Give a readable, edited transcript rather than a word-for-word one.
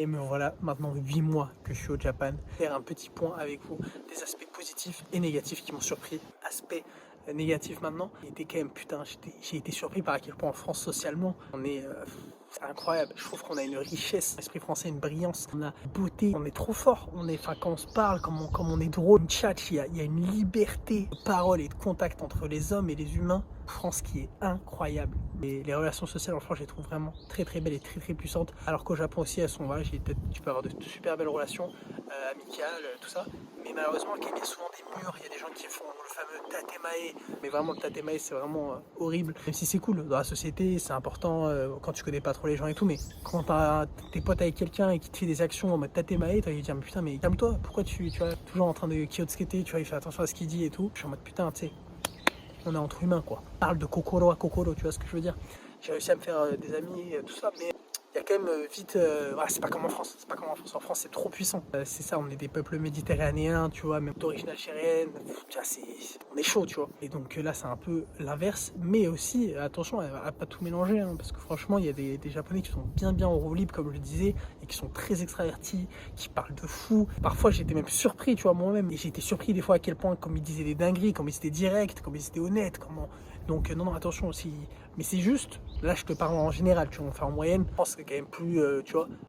Et me voilà maintenant 8 mois que je suis au Japon. Faire un petit point avec vous des aspects positifs et négatifs qui m'ont surpris. Aspect négatif maintenant, il était quand même putain, j'ai été surpris par à quel point en France socialement on est c'est incroyable. Je trouve qu'on a une richesse, l'esprit français, une brillance, on a une beauté, on est trop fort. On est, enfin, quand on se parle, comme on est drôle, chat, il y a une liberté de parole et de contact entre les hommes et les humains. France qui est incroyable. Et les relations sociales en France, je les trouve vraiment très très belles et très très puissantes. Alors qu'au Japon aussi, elles sont là. Tu peux avoir de super belles relations amicales, tout ça. Mais malheureusement, il y a souvent des murs. Il y a des gens qui font le fameux tatemae. Mais vraiment, le tatemae, c'est vraiment horrible. Même si c'est cool dans la société, c'est important quand tu connais pas trop les gens et tout. Mais quand t'es potes avec quelqu'un et qui te fait des actions en mode tatemae, tu vas lui dire mais putain, mais calme-toi. Pourquoi tu vois toujours en train de kyotsuketer, tu vois, il fait attention à ce qu'il dit et tout. Je suis en mode putain, tu sais. On est entre humains quoi. On parle de kokoro à kokoro, tu vois ce que je veux dire. J'ai réussi à me faire des amis, tout ça, mais il y a quand même vite. Voilà, c'est pas comme en France. C'est pas comme en France. En France, c'est trop puissant. C'est ça, on est des peuples méditerranéens, tu vois, même d'origine algérienne. Tu vois, on est chaud, tu vois. Et donc là, c'est un peu l'inverse. Mais aussi, attention à pas tout mélanger, hein, parce que franchement, il y a des Japonais qui sont bien en roue libre, comme je le disais, et qui sont très extravertis, qui parlent de fou. Parfois, j'étais même surpris, tu vois, moi-même. Et j'ai été surpris des fois à quel point, comme ils disaient des dingueries, comme ils étaient directs, comme ils étaient honnêtes, comment. Donc non, attention aussi. Mais c'est juste, là je te parle en général, tu vois, enfin en moyenne, je pense que c'est quand même plus, tu vois,